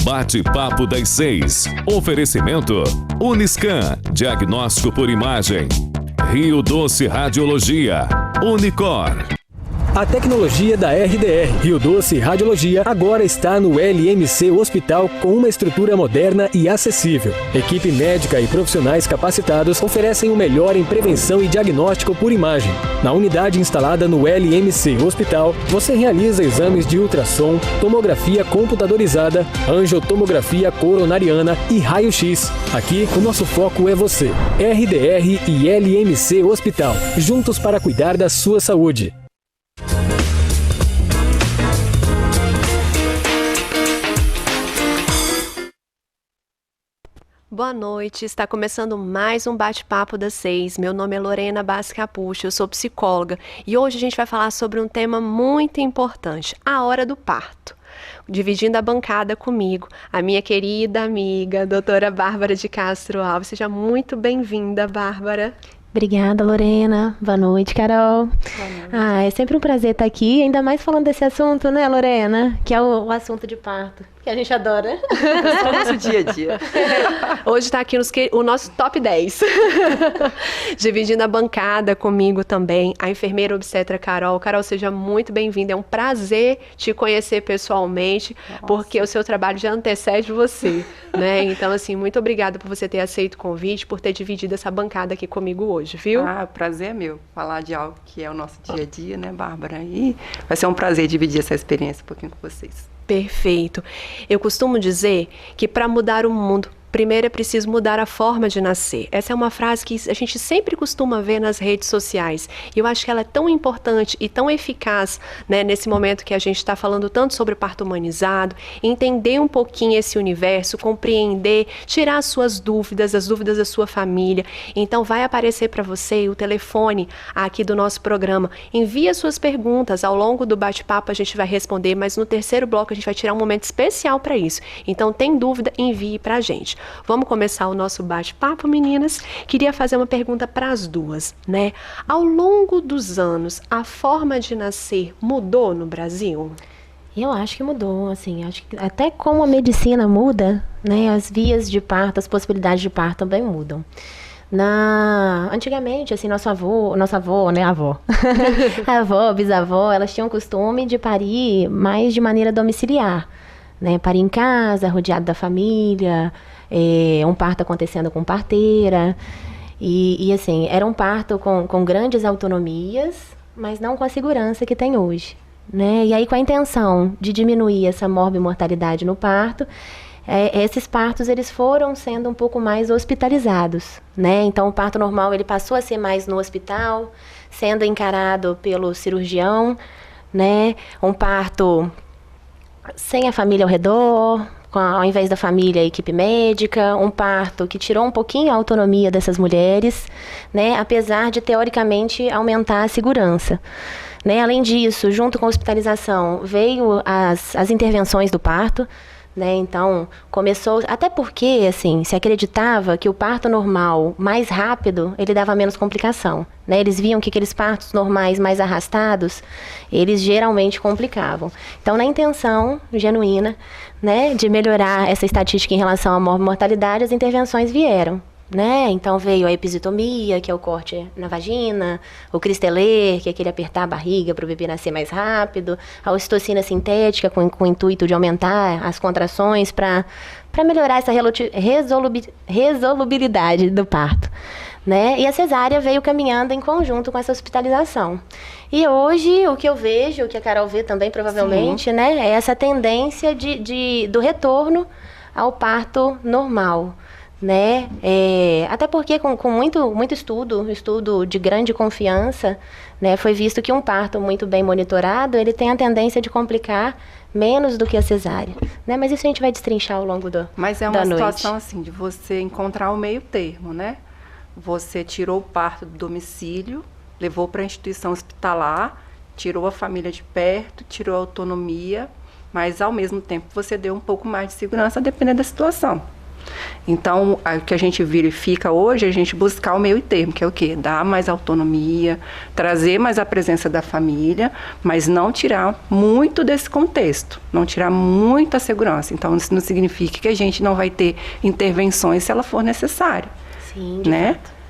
Bate-papo das 6. Oferecimento Uniscan, diagnóstico por imagem. Rio Doce Radiologia. Unicor. A tecnologia da RDR Rio Doce Radiologia agora está no LMC Hospital com uma estrutura moderna e acessível. Equipe médica e profissionais capacitados oferecem o melhor em prevenção e diagnóstico por imagem. Na unidade instalada no LMC Hospital, você realiza exames de ultrassom, tomografia computadorizada, angiotomografia coronariana e raio-x. Aqui, o nosso foco é você. RDR e LMC Hospital, juntos para cuidar da sua saúde. Boa noite, está começando mais um Bate-Papo das 6. Meu nome é Lorena Bassi Capucci, eu sou psicóloga e hoje a gente vai falar sobre um tema muito importante, a hora do parto. Dividindo a bancada comigo, a minha querida amiga, doutora Bárbara de Castro Alves. Seja muito bem-vinda, Bárbara. Obrigada, Lorena. Boa noite, Carol. Boa noite. É sempre um prazer estar aqui, ainda mais falando desse assunto, né, Lorena? Que é o assunto de parto, que a gente adora. É o nosso dia a dia. Hoje está aqui o nosso top 10. Dividindo a bancada comigo também, a enfermeira obstetra Carol. Carol, seja muito bem-vinda. É um prazer te conhecer pessoalmente, porque o seu trabalho já antecede você, né? Então, assim, muito obrigada por você ter aceito o convite, por ter dividido essa bancada aqui comigo hoje, viu? O prazer é meu, falar de algo que é o nosso dia a dia, né, Bárbara? E vai ser um prazer dividir essa experiência um pouquinho com vocês. Perfeito. Eu costumo dizer que para mudar o mundo, primeiro é preciso mudar a forma de nascer. Essa é uma frase que a gente sempre costuma ver nas redes sociais. E eu acho que ela é tão importante e tão eficaz, né, nesse momento que a gente está falando tanto sobre o parto humanizado, entender um pouquinho esse universo, compreender, tirar as suas dúvidas, as dúvidas da sua família. Então vai aparecer para você o telefone aqui do nosso programa. Envie as suas perguntas. Ao longo do bate-papo a gente vai responder, mas no terceiro bloco a gente vai tirar um momento especial para isso. Então tem dúvida, envie para a gente. Vamos começar o nosso bate-papo, meninas? Queria fazer uma pergunta para as duas, né? Ao longo dos anos, a forma de nascer mudou no Brasil? Eu acho que mudou, assim, acho que até como a medicina muda, né, as vias de parto, as possibilidades de parto também mudam. Antigamente, assim, nossa avó, né, a avó, bisavó, elas tinham o costume de parir mais de maneira domiciliar, né, parir em casa, rodeado da família, um parto acontecendo com parteira, e assim, era um parto com grandes autonomias, mas não com a segurança que tem hoje, né? E aí com a intenção de diminuir essa morbimortalidade no parto, esses partos eles foram sendo um pouco mais hospitalizados, né? Então o parto normal ele passou a ser mais no hospital, sendo encarado pelo cirurgião, né? Um parto sem a família ao redor, ao invés da família, a equipe médica, um parto que tirou um pouquinho a autonomia dessas mulheres, né, apesar de, teoricamente, aumentar a segurança. Né? Além disso, junto com a hospitalização, veio as intervenções do parto, né? Então, começou, até porque, assim, se acreditava que o parto normal, mais rápido, ele dava menos complicação, né? Eles viam que aqueles partos normais mais arrastados, eles geralmente complicavam. Então, na intenção genuína, né, de melhorar essa estatística em relação à morbimortalidade, as intervenções vieram. Né? Então veio a episiotomia, que é o corte na vagina, o Cristeler, que é aquele apertar a barriga para o bebê nascer mais rápido, a ocitocina sintética com o intuito de aumentar as contrações para melhorar essa resolubilidade do parto. Né? E a cesárea veio caminhando em conjunto com essa hospitalização. E hoje o que eu vejo, o que a Carol vê também provavelmente, né, é essa tendência do retorno ao parto normal. Né? Até porque com muito estudo de grande confiança, né, foi visto que um parto muito bem monitorado, ele tem a tendência de complicar menos do que a cesárea, né? Mas isso a gente vai destrinchar ao longo da noite. Mas é uma situação assim, de você encontrar o meio termo, né? Você tirou o parto do domicílio, levou para a instituição hospitalar, tirou a família de perto, tirou a autonomia, mas ao mesmo tempo você deu um pouco mais de segurança, dependendo da situação. Então, o que a gente verifica hoje é a gente buscar o meio termo, que é o quê? Dar mais autonomia, trazer mais a presença da família, mas não tirar muito desse contexto, não tirar muita segurança. Então, isso não significa que a gente não vai ter intervenções se ela for necessária. Sim, de né? fato.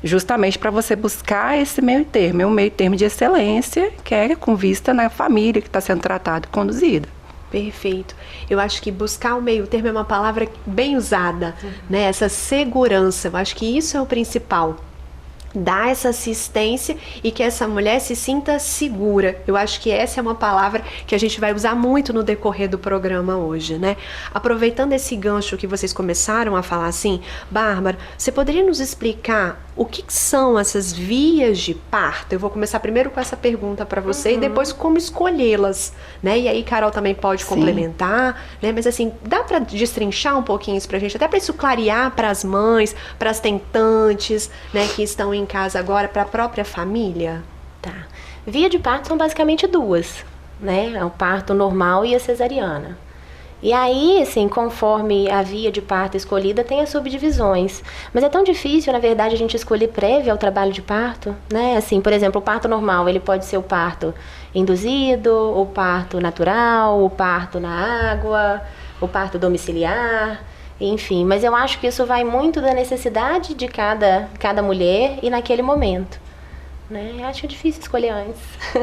Justamente para você buscar esse meio termo, um meio termo de excelência, que é com vista na família que está sendo tratada e conduzida. Perfeito. Eu acho que buscar o meio termo é uma palavra bem usada, né? Essa segurança, eu acho que isso é o principal. Dar essa assistência e que essa mulher se sinta segura. Eu acho que essa é uma palavra que a gente vai usar muito no decorrer do programa hoje, né? Aproveitando esse gancho que vocês começaram a falar assim, Bárbara, você poderia nos explicar o que são essas vias de parto? Eu vou começar primeiro com essa pergunta para você e depois como escolhê-las, né? E aí Carol também pode complementar, né? Mas assim, dá para destrinchar um pouquinho isso pra gente, até para isso clarear para as mães, para as tentantes, né, que estão em casa agora, para a própria família? Tá. Via de parto são basicamente duas, né? O parto normal e a cesariana. E aí, assim, conforme a via de parto escolhida, tem as subdivisões. Mas é tão difícil, na verdade, a gente escolher prévia ao trabalho de parto, né? Assim, por exemplo, o parto normal, ele pode ser o parto induzido, o parto natural, o parto na água, o parto domiciliar, enfim. Mas eu acho que isso vai muito da necessidade de cada mulher e naquele momento, né? Eu acho difícil escolher antes.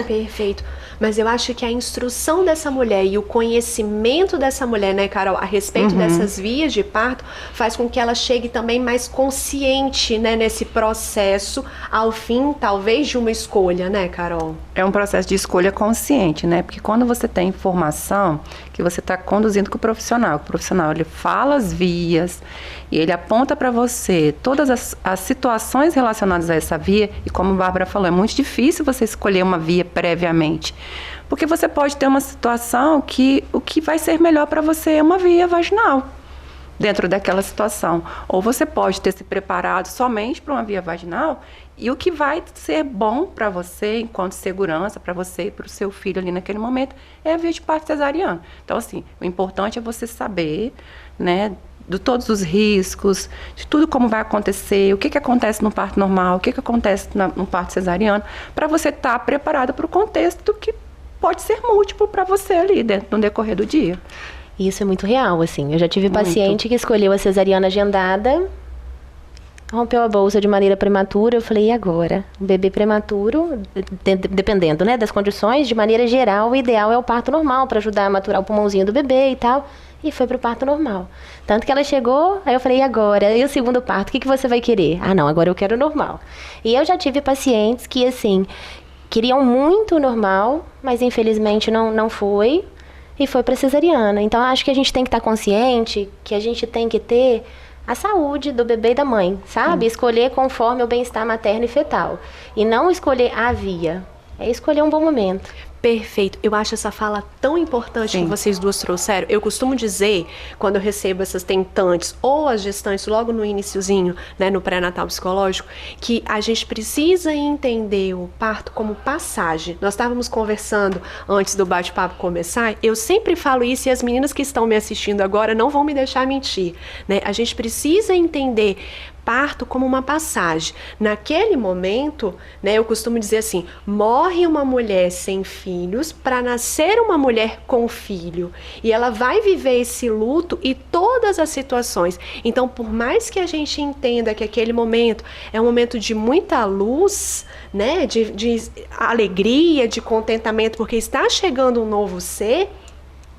Perfeito. Mas eu acho que a instrução dessa mulher e o conhecimento dessa mulher, né, Carol, a respeito dessas vias de parto, faz com que ela chegue também mais consciente, né, nesse processo, ao fim, talvez, de uma escolha, né, Carol? É um processo de escolha consciente, né? Porque quando você tem informação que você está conduzindo com o profissional ele fala as vias e ele aponta para você todas as situações relacionadas a essa via, e como a Bárbara falou, é muito difícil você escolher uma via previamente, porque você pode ter uma situação que o que vai ser melhor para você é uma via vaginal dentro daquela situação, ou você pode ter se preparado somente para uma via vaginal e o que vai ser bom para você enquanto segurança, para você e para o seu filho ali naquele momento, é a via de parto cesariano. Então, assim, o importante é você saber, né, de todos os riscos, de tudo como vai acontecer, o que acontece no parto normal, o que acontece no parto cesariano, para você estar preparado para o contexto que pode ser múltiplo para você ali dentro no decorrer do dia. Isso é muito real, assim. Eu já tive paciente que escolheu a cesariana agendada, rompeu a bolsa de maneira prematura. Eu falei, e agora? Um bebê prematuro, dependendo, né, das condições, de maneira geral, o ideal é o parto normal, para ajudar a maturar o pulmãozinho do bebê e tal. E foi pro parto normal. Tanto que ela chegou, aí eu falei, e agora? E o segundo parto, o que você vai querer? Ah, não, agora eu quero normal. E eu já tive pacientes que, assim, queriam muito normal, mas infelizmente não foi. E foi para cesariana. Então, acho que a gente tem que estar consciente que a gente tem que ter a saúde do bebê e da mãe, sabe? Escolher conforme o bem-estar materno e fetal. E não escolher a via. É escolher um bom momento. Perfeito. Eu acho essa fala tão importante que vocês duas trouxeram. Eu costumo dizer, quando eu recebo essas tentantes ou as gestantes logo no iniciozinho, né, no pré-natal psicológico, que a gente precisa entender o parto como passagem. Nós estávamos conversando antes do bate-papo começar, eu sempre falo isso e as meninas que estão me assistindo agora não vão me deixar mentir, né? A gente precisa entender parto como uma passagem. Naquele momento, né, eu costumo dizer assim, morre uma mulher sem filhos para nascer uma mulher com filho. E ela vai viver esse luto e todas as situações. Então, por mais que a gente entenda que aquele momento é um momento de muita luz, né, de alegria, de contentamento, porque está chegando um novo ser,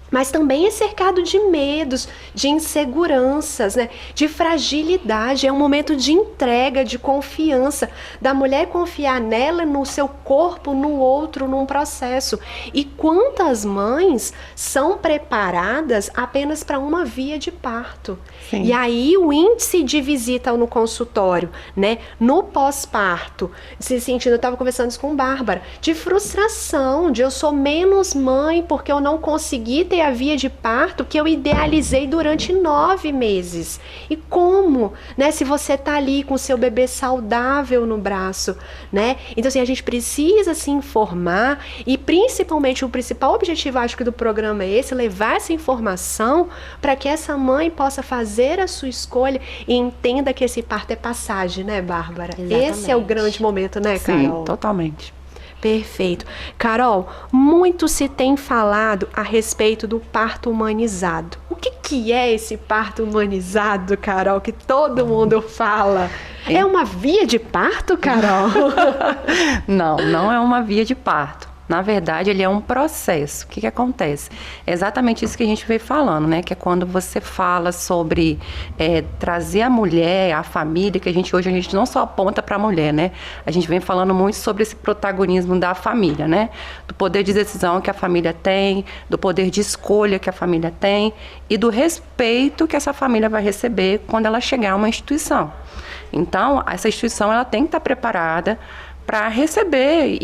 mas também é cercado de medos, de inseguranças, né? De fragilidade. É um momento de entrega, de confiança, da mulher confiar nela, no seu corpo, no outro, num processo. E quantas mães são preparadas apenas para uma via de parto? Sim. E aí o índice de visita no consultório, né? No pós-parto, se sentindo, eu estava conversando isso com Bárbara, de frustração, de eu sou menos mãe porque eu não consegui ter ter a via de parto que eu idealizei durante 9 meses. E como, né? Se você está ali com o seu bebê saudável no braço, né? Então, assim, a gente precisa se informar e, principalmente, o principal objetivo, acho que, do programa é esse, levar essa informação para que essa mãe possa fazer a sua escolha e entenda que esse parto é passagem, né, Bárbara? Exatamente. Esse é o grande momento, né, Carol? Sim, totalmente. Perfeito. Carol, muito se tem falado a respeito do parto humanizado. O que é esse parto humanizado, Carol, que todo mundo fala? É uma via de parto, Carol? Não é uma via de parto. Na verdade, ele é um processo. O que acontece? É exatamente isso que a gente veio falando, né? Que é quando você fala sobre trazer a mulher, a família, que hoje a gente não só aponta para a mulher, né? A gente vem falando muito sobre esse protagonismo da família, né? Do poder de decisão que a família tem, do poder de escolha que a família tem e do respeito que essa família vai receber quando ela chegar a uma instituição. Então, essa instituição ela tem que estar preparada para receber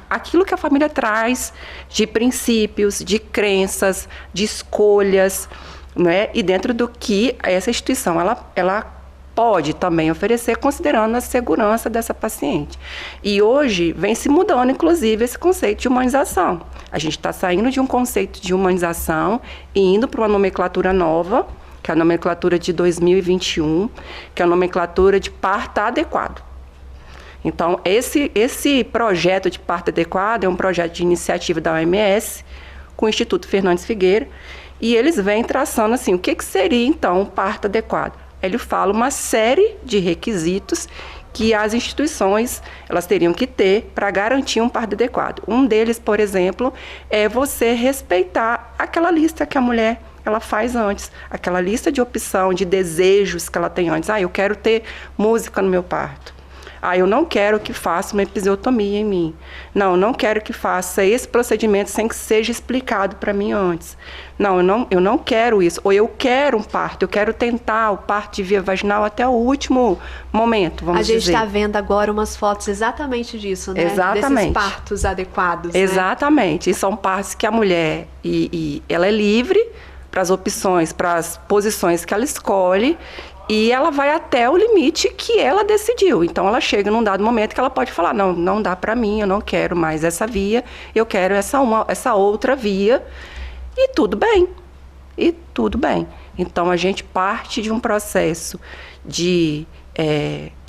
aquilo que a família traz de princípios, de crenças, de escolhas, né? E dentro do que essa instituição ela pode também oferecer, considerando a segurança dessa paciente. E hoje vem se mudando, inclusive, esse conceito de humanização. A gente está saindo de um conceito de humanização e indo para uma nomenclatura nova, que é a nomenclatura de 2021, que é a nomenclatura de parto adequado. Então, esse projeto de parto adequado é um projeto de iniciativa da OMS, com o Instituto Fernandes Figueira, e eles vêm traçando assim, o que seria, então, um parto adequado? Ele fala uma série de requisitos que as instituições elas teriam que ter para garantir um parto adequado. Um deles, por exemplo, é você respeitar aquela lista que a mulher ela faz antes, aquela lista de opção, de desejos que ela tem antes. Eu quero ter música no meu parto. Eu não quero que faça uma episiotomia em mim. Não, eu não quero que faça esse procedimento sem que seja explicado para mim antes. Não, eu não quero isso. Ou eu quero um parto, eu quero tentar o parto de via vaginal até o último momento, vamos dizer. A gente está vendo agora umas fotos exatamente disso, né? Exatamente. Desses partos adequados, Exatamente. Né? E são partos que a mulher, ela é livre para as opções, para as posições que ela escolhe, e ela vai até o limite que ela decidiu. Então, ela chega num dado momento que ela pode falar, não dá para mim, eu não quero mais essa via, eu quero essa outra via, e tudo bem. Então, a gente parte de um processo de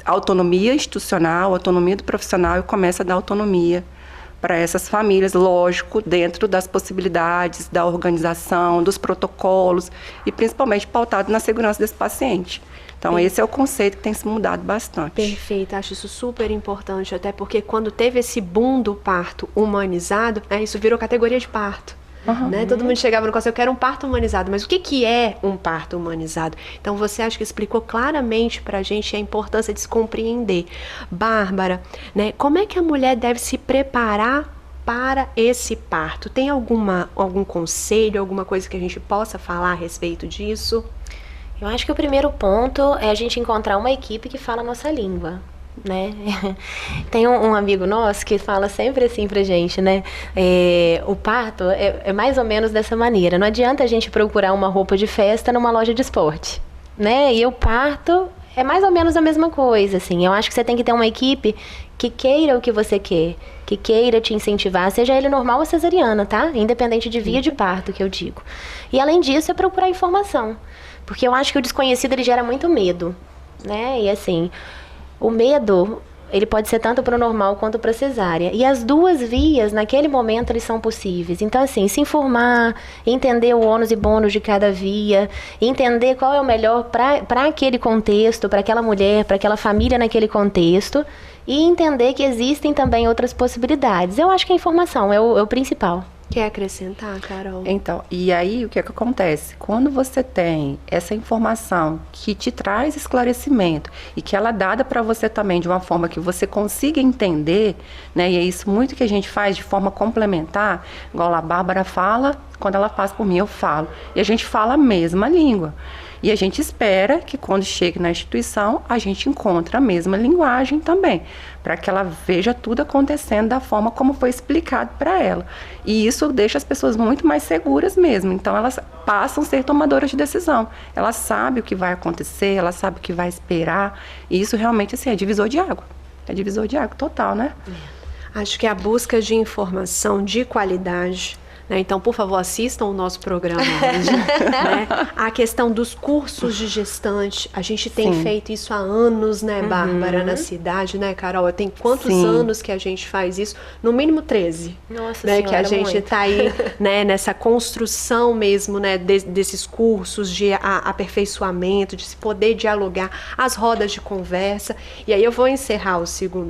autonomia institucional, autonomia do profissional, e começa a dar autonomia para essas famílias, lógico, dentro das possibilidades da organização, dos protocolos e principalmente pautado na segurança desse paciente. Então, esse é o conceito que tem se mudado bastante. Perfeito, acho isso super importante, até porque quando teve esse boom do parto humanizado, isso virou categoria de parto. Né? Todo mundo chegava no conselho, eu quero um parto humanizado, mas o que é um parto humanizado? Então você acha que explicou claramente pra gente a importância de se compreender. Bárbara, como é que a mulher deve se preparar para esse parto? Tem algum conselho, alguma coisa que a gente possa falar a respeito disso? Eu acho que o primeiro ponto é a gente encontrar uma equipe que fala a nossa língua. Né? Tem um amigo nosso que fala sempre assim pra gente, né? O parto é mais ou menos dessa maneira. Não adianta a gente procurar uma roupa de festa numa loja de esporte, né? E o parto é mais ou menos a mesma coisa, assim. Eu acho que você tem que ter uma equipe que queira o que você quer, que queira te incentivar, seja ele normal ou cesariana, tá? Independente de via de parto, que eu digo. E além disso, é procurar informação. Porque eu acho que o desconhecido, ele gera muito medo, né? E assim, o medo, ele pode ser tanto para o normal quanto para a cesárea. E as duas vias, naquele momento, eles são possíveis. Então, assim, se informar, entender o ônus e bônus de cada via, entender qual é o melhor para aquele contexto, para aquela mulher, para aquela família naquele contexto, e entender que existem também outras possibilidades. Eu acho que a informação é o principal. Quer acrescentar, Carol? Então, e aí o que acontece? Quando você tem essa informação que te traz esclarecimento e que ela é dada para você também de uma forma que você consiga entender, né? E é isso muito que a gente faz de forma complementar, igual a Bárbara fala Quando ela passa por mim, eu falo. E a gente fala a mesma língua. E a gente espera que quando chegue na instituição, a gente encontre a mesma linguagem também, para que ela veja tudo acontecendo da forma como foi explicado para ela. E isso deixa as pessoas muito mais seguras mesmo. Então, elas passam a ser tomadoras de decisão. Elas sabem o que vai acontecer, elas sabem o que vai esperar. E isso realmente, assim, é divisor de água. É divisor de água total, né? Acho que a busca de informação de qualidade, né? Então, por favor, assistam o nosso programa hoje, né? A questão dos cursos de gestante, a gente tem feito isso há anos, né, Bárbara, na cidade, né, Carol? Tem quantos anos que a gente faz isso? No mínimo 13. Nossa né, Senhora, que a gente muito. está aí, né, nessa construção mesmo, né, desses cursos de aperfeiçoamento, de se poder dialogar, as rodas de conversa. E aí eu vou encerrar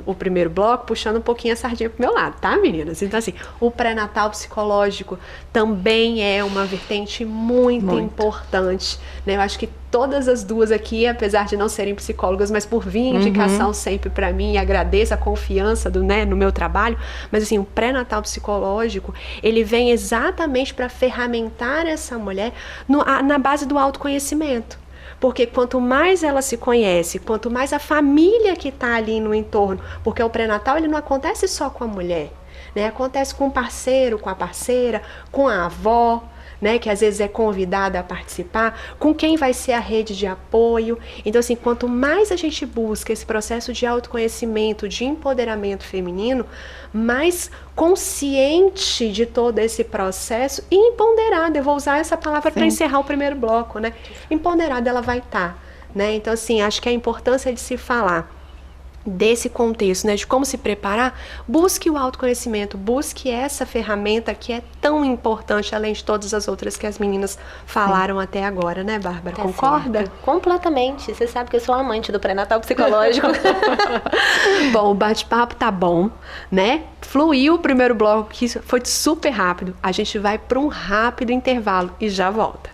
o primeiro bloco puxando um pouquinho a sardinha pro meu lado, tá, meninas? Então, assim, o pré-natal psicológico também é uma vertente muito importante, né? Eu acho que todas as duas aqui, apesar de não serem psicólogas, mas por vir indicação sempre para mim, e agradeço a confiança no meu trabalho, mas assim, o pré-natal psicológico, ele vem exatamente para ferramentar essa mulher na base do autoconhecimento. Porque quanto mais ela se conhece, quanto mais a família que está ali no entorno, porque o pré-natal ele não acontece só com a mulher, né? Acontece com o parceiro, com a parceira, com a avó, né, que às vezes é convidada a participar, com quem vai ser a rede de apoio. Então, assim, quanto mais a gente busca esse processo de autoconhecimento, de empoderamento feminino, mais consciente de todo esse processo e empoderada, eu vou usar essa palavra para encerrar o primeiro bloco, né? Empoderada ela vai estar, né? Então, assim, acho que a importância de se falar desse contexto, né, de como se preparar, busque o autoconhecimento, busque essa ferramenta que é tão importante, além de todas as outras que as meninas falaram até agora, né, Bárbara? Tá Concorda? certo. Completamente. Você sabe que eu sou amante do pré-natal psicológico. Bom, o bate-papo tá bom, né? Fluiu o primeiro bloco, que foi super rápido. A gente vai para um rápido intervalo e já volta.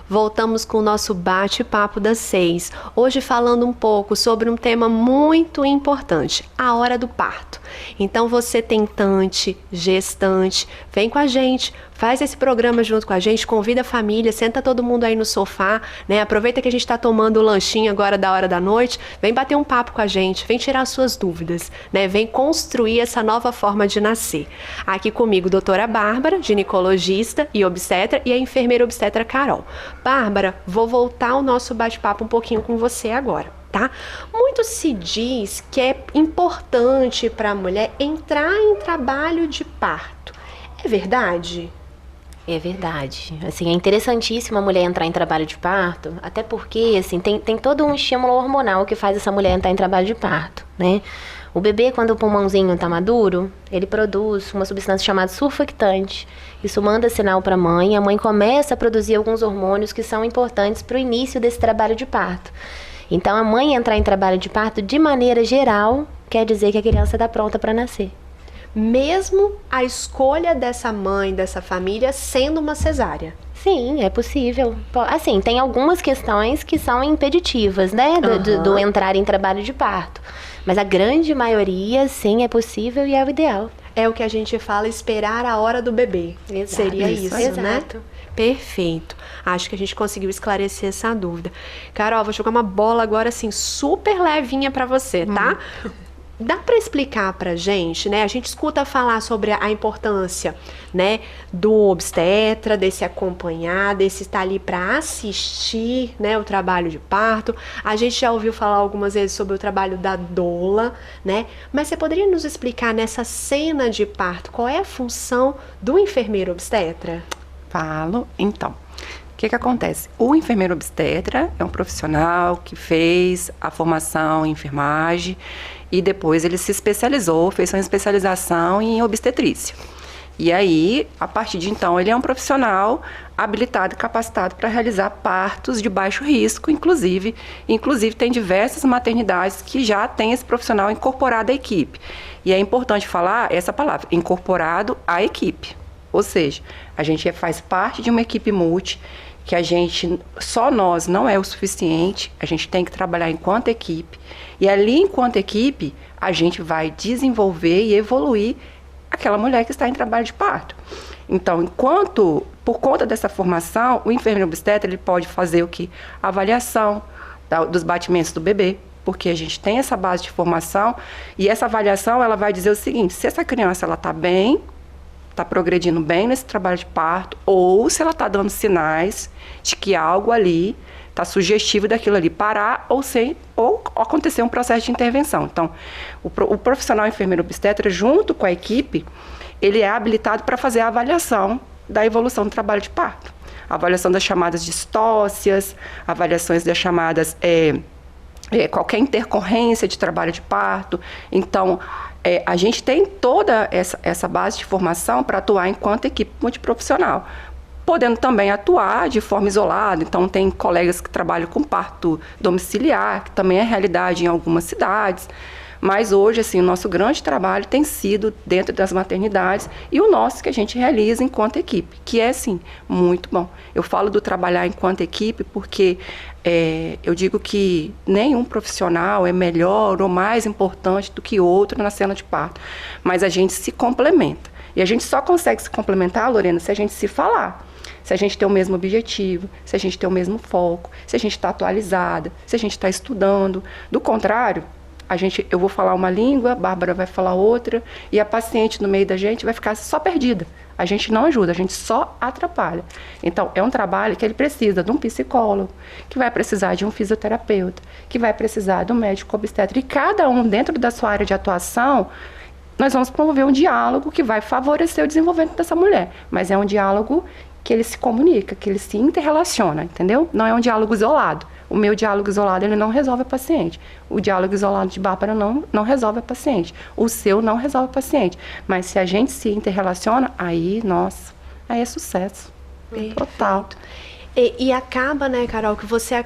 Voltamos com o nosso bate-papo das 6. Hoje falando um pouco sobre um tema muito importante, a hora do parto. Então você tentante, gestante, vem com a gente, faz esse programa junto com a gente, convida a família, senta todo mundo aí no sofá, né? Aproveita que a gente está tomando o lanchinho agora da hora da noite, vem bater um papo com a gente, vem tirar suas dúvidas, né? Vem construir essa nova forma de nascer. Aqui comigo, doutora Bárbara, ginecologista e obstetra, e a enfermeira obstetra Carol. Bárbara, vou voltar o nosso bate-papo um pouquinho com você agora, tá? Muito se diz que é importante para a mulher entrar em trabalho de parto. É verdade? É verdade. Assim, é interessantíssimo a mulher entrar em trabalho de parto, até porque, assim, tem todo um estímulo hormonal que faz essa mulher entrar em trabalho de parto, né? O bebê, quando o pulmãozinho está maduro, ele produz uma substância chamada surfactante. Isso manda sinal para a mãe começa a produzir alguns hormônios que são importantes para o início desse trabalho de parto. Então, a mãe entrar em trabalho de parto, de maneira geral, quer dizer que a criança está pronta para nascer. Mesmo a escolha dessa mãe, dessa família, sendo uma cesárea? Sim, é possível. Assim, tem algumas questões que são impeditivas, né, do entrar em trabalho de parto. Mas a grande maioria, sim, é possível e é o ideal. É o que a gente fala, esperar a hora do bebê. Exato. Seria isso, né? Exato. Perfeito. Acho que a gente conseguiu esclarecer essa dúvida. Carol, vou jogar uma bola agora, assim, super levinha pra você, tá? Dá para explicar pra gente, né? A gente escuta falar sobre a importância, né, do obstetra, desse acompanhar, desse estar ali para assistir, né, o trabalho de parto. A gente já ouviu falar algumas vezes sobre o trabalho da doula, né? Mas você poderia nos explicar nessa cena de parto qual é a função do enfermeiro obstetra? Falo, então. O que acontece? O enfermeiro obstetra é um profissional que fez a formação em enfermagem e depois ele se especializou, fez sua especialização em obstetrícia. E aí, a partir de então, ele é um profissional habilitado e capacitado para realizar partos de baixo risco, inclusive tem diversas maternidades que já têm esse profissional incorporado à equipe. E é importante falar essa palavra, incorporado à equipe. Ou seja, a gente faz parte de uma equipe multi, que só nós não é o suficiente, a gente tem que trabalhar enquanto equipe. E ali, enquanto equipe, a gente vai desenvolver e evoluir aquela mulher que está em trabalho de parto. Então, por conta dessa formação, o enfermeiro obstetra ele pode fazer o quê? A avaliação dos batimentos do bebê, porque a gente tem essa base de formação e essa avaliação ela vai dizer o seguinte: se essa criança ela está bem, está progredindo bem nesse trabalho de parto, ou se ela está dando sinais de que algo ali está sugestivo daquilo ali parar ou acontecer um processo de intervenção. Então, o profissional enfermeiro obstetra, junto com a equipe, ele é habilitado para fazer a avaliação da evolução do trabalho de parto. A avaliação das chamadas distócias, avaliações das chamadas qualquer intercorrência de trabalho de parto. Então, a gente tem toda essa base de formação para atuar enquanto equipe multiprofissional, podendo também atuar de forma isolada. Então, tem colegas que trabalham com parto domiciliar, que também é realidade em algumas cidades. Mas hoje, assim, o nosso grande trabalho tem sido dentro das maternidades e o nosso que a gente realiza enquanto equipe, que é, assim, muito bom. Eu falo do trabalhar enquanto equipe porque eu digo que nenhum profissional é melhor ou mais importante do que outro na cena de parto, mas a gente se complementa. E a gente só consegue se complementar, Lorena, se a gente se falar. Se a gente tem o mesmo objetivo, se a gente tem o mesmo foco, se a gente está atualizada, se a gente está estudando. Do contrário, eu vou falar uma língua, a Bárbara vai falar outra, e a paciente no meio da gente vai ficar só perdida. A gente não ajuda, a gente só atrapalha. Então, é um trabalho que ele precisa de um psicólogo, que vai precisar de um fisioterapeuta, que vai precisar de um médico obstetra. E cada um, dentro da sua área de atuação, nós vamos promover um diálogo que vai favorecer o desenvolvimento dessa mulher. Mas é um diálogo que ele se comunica, que ele se interrelaciona, entendeu? Não é um diálogo isolado. O meu diálogo isolado, ele não resolve a paciente. O diálogo isolado de Bárbara não resolve a paciente. O seu não resolve a paciente. Mas se a gente se interrelaciona, aí, nossa, aí é sucesso. Total. E acaba, né, Carol, que você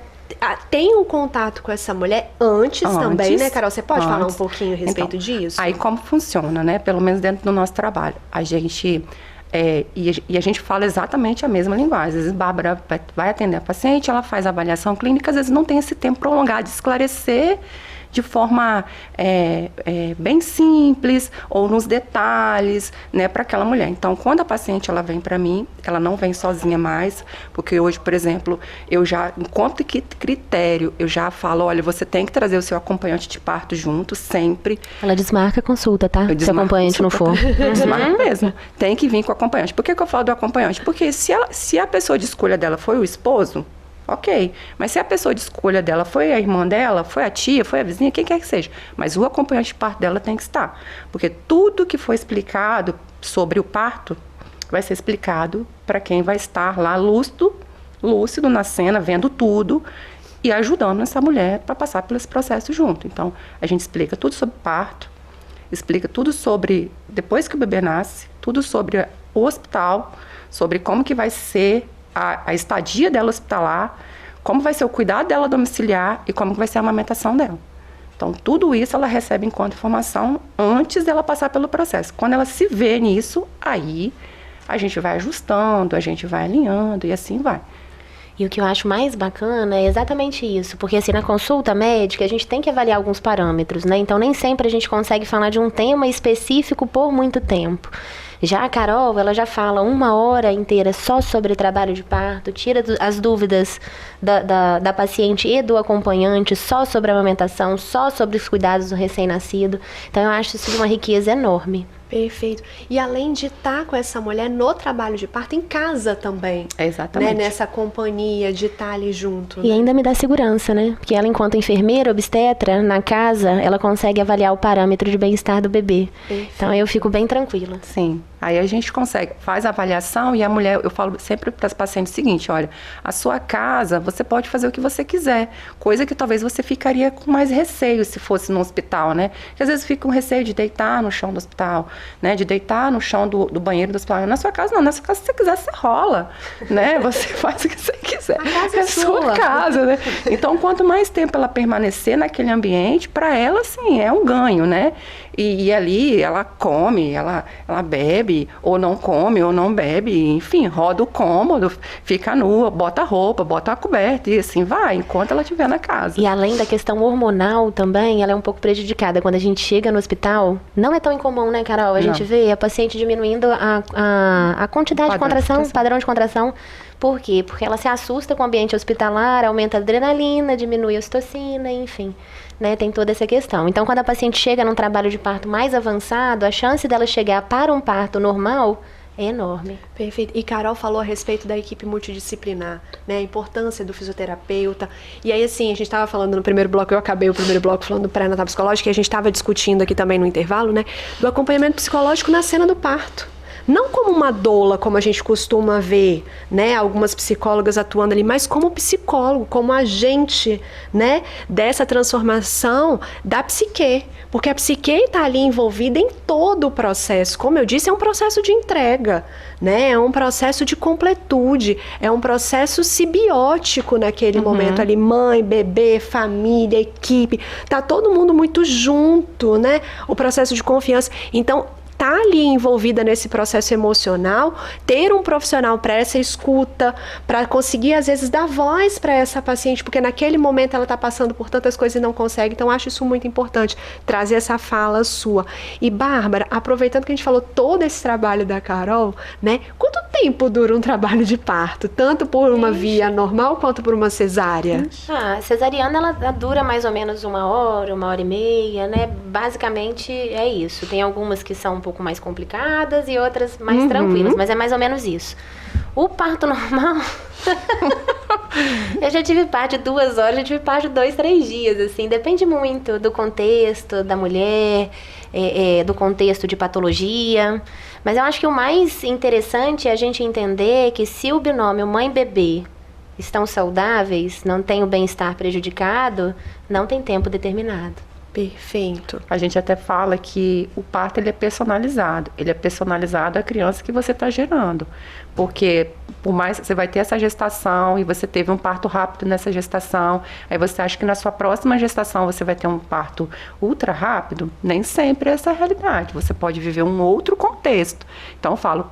tem um contato com essa mulher antes também, né, Carol? Você pode falar um pouquinho a respeito disso? Aí como funciona, né? Pelo menos dentro do nosso trabalho. A gente... E a gente fala exatamente a mesma linguagem. Às vezes, Bárbara vai atender a paciente, ela faz a avaliação clínica, às vezes não tem esse tempo prolongado de esclarecer de forma bem simples ou nos detalhes, né, para aquela mulher. Então, quando a paciente ela vem para mim, ela não vem sozinha mais, porque hoje, por exemplo, eu já, enquanto critério, eu já falo, olha, você tem que trazer o seu acompanhante de parto junto, sempre. Ela desmarca a consulta, tá? Se o acompanhante não for. Desmarca mesmo. Tem que vir com o acompanhante. Por que eu falo do acompanhante? Porque se a pessoa de escolha dela foi o esposo, ok, mas se a pessoa de escolha dela foi a irmã dela, foi a tia, foi a vizinha, quem quer que seja, mas o acompanhante de parto dela tem que estar, porque tudo que foi explicado sobre o parto vai ser explicado para quem vai estar lá lúcido na cena, vendo tudo e ajudando essa mulher para passar por esse processo junto. Então, a gente explica tudo sobre parto, explica tudo sobre, depois que o bebê nasce, tudo sobre o hospital, sobre como que vai ser a estadia dela hospitalar, como vai ser o cuidado dela domiciliar e como vai ser a amamentação dela. Então, tudo isso ela recebe enquanto informação antes dela passar pelo processo. Quando ela se vê nisso, aí a gente vai ajustando, a gente vai alinhando e assim vai. E o que eu acho mais bacana é exatamente isso, porque assim, na consulta médica a gente tem que avaliar alguns parâmetros, né? Então, nem sempre a gente consegue falar de um tema específico por muito tempo. Já a Carol, ela já fala 1 hora inteira só sobre trabalho de parto, tira as dúvidas da paciente e do acompanhante, só sobre a amamentação, só sobre os cuidados do recém-nascido. Então, eu acho isso de uma riqueza enorme. Perfeito. E além de estar com essa mulher no trabalho de parto, em casa também. Exatamente. Né? Nessa companhia de estar ali junto. E ainda me dá segurança, né? Porque ela, enquanto enfermeira, obstetra, na casa, ela consegue avaliar o parâmetro de bem-estar do bebê. Perfeito. Então, eu fico bem tranquila. Sim. Aí a gente faz a avaliação e a mulher, eu falo sempre para as pacientes o seguinte, olha, a sua casa, você pode fazer o que você quiser, coisa que talvez você ficaria com mais receio se fosse no hospital, né? Porque às vezes fica com receio de deitar no chão do hospital, né? De deitar no chão do banheiro do hospital. Na sua casa não, na sua casa se você quiser, você rola, né? Você faz o que você quiser. A casa é sua casa, né? Então, quanto mais tempo ela permanecer naquele ambiente, para ela, sim, é um ganho, né? E ali ela come, ela bebe, bebe, ou não come, ou não bebe, enfim, roda o cômodo, fica nua, bota a roupa, bota a coberta, e assim vai, enquanto ela estiver na casa. E além da questão hormonal também, ela é um pouco prejudicada. Quando a gente chega no hospital, não é tão incomum, né, Carol? A gente vê a paciente diminuindo a quantidade de contração, padrão de contração. Por quê? Porque ela se assusta com o ambiente hospitalar, aumenta a adrenalina, diminui a ocitocina, enfim, né? Tem toda essa questão. Então, quando a paciente chega num trabalho de parto mais avançado, a chance dela chegar para um parto normal é enorme. Perfeito. E Carol falou a respeito da equipe multidisciplinar, né? A importância do fisioterapeuta. E aí, assim, a gente estava falando no primeiro bloco, eu acabei o primeiro bloco falando do pré-natal psicológico, e a gente estava discutindo aqui também no intervalo, né? Do acompanhamento psicológico na cena do parto. Não como uma doula, como a gente costuma ver, né, algumas psicólogas atuando ali, mas como psicólogo, como agente, né, dessa transformação da psique. Porque a psique está ali envolvida em todo o processo. Como eu disse, é um processo de entrega, né, é um processo de completude, é um processo simbiótico naquele momento ali, mãe, bebê, família, equipe, tá todo mundo muito junto, né, o processo de confiança. Então, tá ali envolvida nesse processo emocional, ter um profissional para essa escuta, para conseguir às vezes dar voz para essa paciente, porque naquele momento ela está passando por tantas coisas e não consegue, então acho isso muito importante, trazer essa fala sua. E Bárbara, aproveitando que a gente falou todo esse trabalho da Carol, né, quanto tempo dura um trabalho de parto, tanto por uma via normal quanto por uma cesárea? A cesariana ela dura mais ou menos 1 hora e meia, né, basicamente é isso, tem algumas que são um pouco mais complicadas e outras mais tranquilas, mas é mais ou menos isso. O parto normal, eu já tive parto de 2 horas, já tive parto de 2, 3 dias, assim, depende muito do contexto da mulher, do contexto de patologia, mas eu acho que o mais interessante é a gente entender que se o binômio mãe-bebê estão saudáveis, não tem o bem-estar prejudicado, não tem tempo determinado. Perfeito. A gente até fala que o parto ele é personalizado. Ele é personalizado à criança que você está gerando. Porque por mais que você vai ter essa gestação e você teve um parto rápido nessa gestação, aí você acha que na sua próxima gestação você vai ter um parto ultra rápido, nem sempre é essa a realidade. Você pode viver um outro contexto. Então eu falo,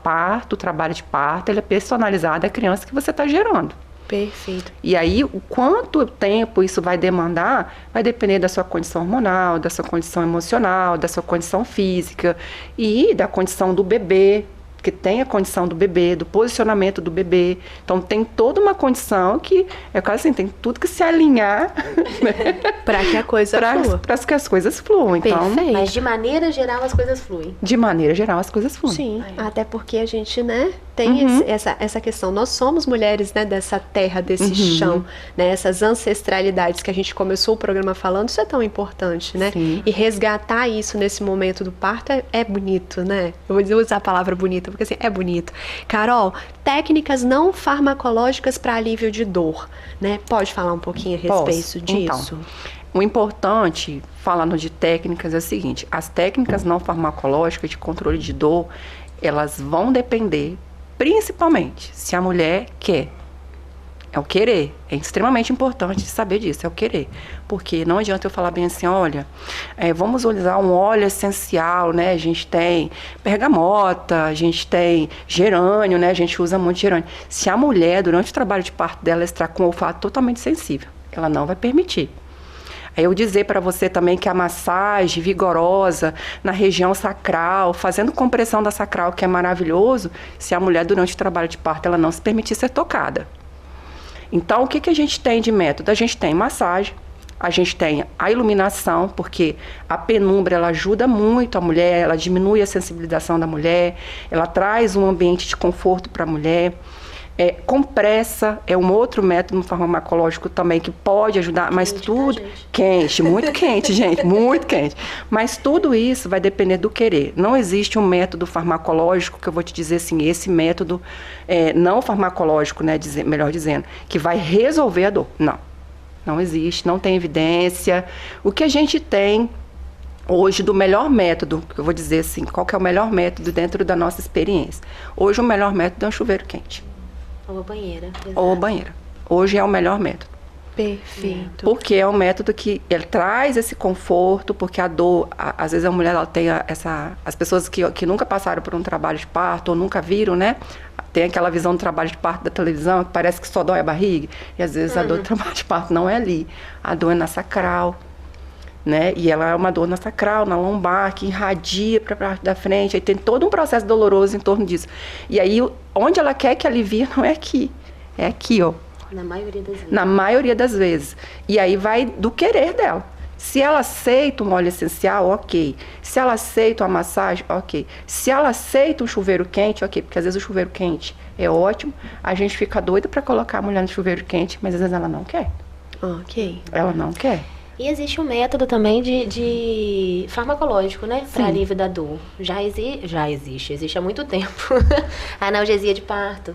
o trabalho de parto, ele é personalizado à criança que você está gerando. Perfeito. E aí, o quanto tempo isso vai demandar, vai depender da sua condição hormonal, da sua condição emocional, da sua condição física e da condição do bebê, que tem a condição do bebê, do posicionamento do bebê. Então, tem toda uma condição que, é quase assim, tem tudo que se alinhar, né? Para que a coisa flua. Para que as coisas fluam. Então, mas de maneira geral as coisas fluem. De maneira geral as coisas fluem. Sim, até porque a gente, né, tem essa questão. Nós somos mulheres, né, dessa terra, desse chão, né, essas ancestralidades que a gente começou o programa falando, isso é tão importante, né? Sim. E resgatar isso nesse momento do parto é bonito, né? Eu vou usar a palavra bonita, porque assim, é bonito. Carol, técnicas não farmacológicas para alívio de dor, né? Pode falar um pouquinho a respeito disso? Então, o importante, falando de técnicas, é o seguinte: as técnicas não farmacológicas de controle de dor, elas vão depender, principalmente, se a mulher quer. É o querer. É extremamente importante saber disso, é o querer. Porque não adianta eu falar bem assim, olha, vamos usar um óleo essencial, né? A gente tem bergamota, a gente tem gerânio, né? A gente usa muito gerânio. Se a mulher, durante o trabalho de parto dela, está com o olfato totalmente sensível, ela não vai permitir. Aí eu dizer para você também que a massagem vigorosa na região sacral, fazendo compressão da sacral, que é maravilhoso, se a mulher, durante o trabalho de parto, ela não se permitir ser tocada. Então, o que a gente tem de método? A gente tem massagem, a gente tem a iluminação, porque a penumbra ela ajuda muito a mulher, ela diminui a sensibilização da mulher, ela traz um ambiente de conforto para a mulher. Compressa é um outro método farmacológico também que pode ajudar, mas tudo quente, muito quente, gente, muito quente. Mas tudo isso vai depender do querer. Não existe um método farmacológico que eu vou te dizer assim, esse método não farmacológico, né, melhor dizendo, que vai resolver a dor. Não existe, não tem evidência. O que a gente tem hoje do melhor método, que eu vou dizer assim, qual que é o melhor método dentro da nossa experiência? Hoje o melhor método é um chuveiro quente. Ou a banheira. Exato. Ou a banheira. Hoje é o melhor método. Perfeito. Porque é um método que ele traz esse conforto, porque a dor, às vezes a mulher ela tem as pessoas que nunca passaram por um trabalho de parto ou nunca viram, né? Tem aquela visão do trabalho de parto da televisão, que parece que só dói a barriga, e às vezes a dor do trabalho de parto não é ali. A dor é na sacral, né? E ela é uma dor na sacral, na lombar, que irradia para a parte da frente, aí tem todo um processo doloroso em torno disso. E aí, onde ela quer que alivie não é aqui, é aqui, ó. Na maioria das vezes. Na maioria das vezes. E aí vai do querer dela. Se ela aceita um óleo essencial, ok. Se ela aceita uma massagem, ok. Se ela aceita um chuveiro quente, ok. Porque às vezes o chuveiro quente é ótimo. A gente fica doida para colocar a mulher no chuveiro quente, mas às vezes ela não quer. Ok. Ela não quer. E existe um método também de farmacológico, né? Para alívio da dor. Já existe há muito tempo. A analgesia de parto.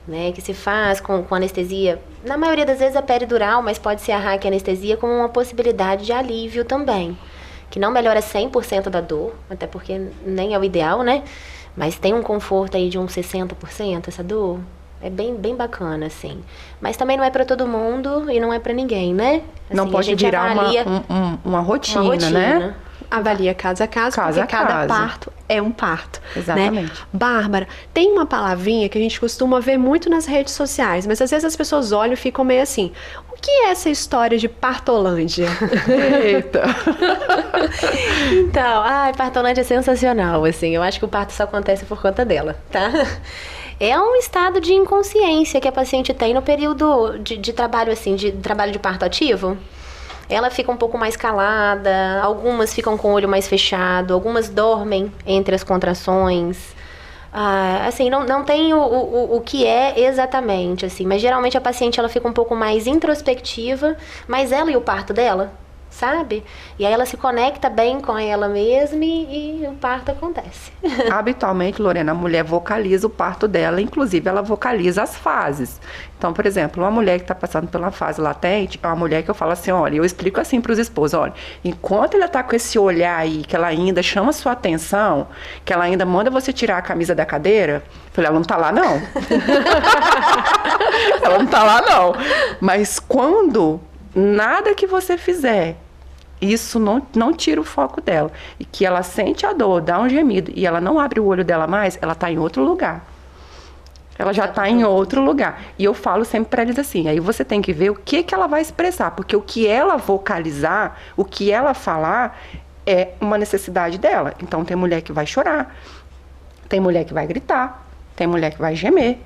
Né, que se faz com anestesia, na maioria das vezes a peridural, mas pode ser a raquianestesia como uma possibilidade de alívio também, que não melhora 100% da dor, até porque nem é o ideal, né, mas tem um conforto aí de uns 60% essa dor, é bem bacana, assim, mas também não é para todo mundo e não é para ninguém, né, assim, não pode virar uma rotina, né? Avalia caso a caso, porque cada parto é um parto. Exatamente. Né? Bárbara, tem uma palavrinha que a gente costuma ver muito nas redes sociais, mas às vezes as pessoas olham e ficam meio assim, o que é essa história de partolândia? Eita! Então, partolândia é sensacional, assim, eu acho que o parto só acontece por conta dela, tá? É um estado de inconsciência que a paciente tem no período de trabalho, assim, de trabalho de parto ativo. Ela fica um pouco mais calada, algumas ficam com o olho mais fechado, algumas dormem entre as contrações. Assim, não tem o que é exatamente, assim, mas geralmente a paciente ela fica um pouco mais introspectiva, mas ela e o parto dela, sabe? E aí ela se conecta bem com ela mesma e o parto acontece. Habitualmente, Lorena, a mulher vocaliza o parto dela, inclusive ela vocaliza as fases. Então, por exemplo, uma mulher que está passando pela fase latente, é uma mulher que eu falo assim, olha, eu explico assim para os esposos, olha, enquanto ela está com esse olhar aí, que ela ainda chama sua atenção, que ela ainda manda você tirar a camisa da cadeira, eu falei, ela não está lá não. Ela não está lá não. Mas quando nada que você fizer, isso não tira o foco dela, e que ela sente a dor, dá um gemido, e ela não abre o olho dela mais, ela está em outro lugar. Ela já está em outro lugar. E eu falo sempre para eles assim, aí você tem que ver o que ela vai expressar, porque o que ela vocalizar, o que ela falar, é uma necessidade dela. Então tem mulher que vai chorar, tem mulher que vai gritar, tem mulher que vai gemer,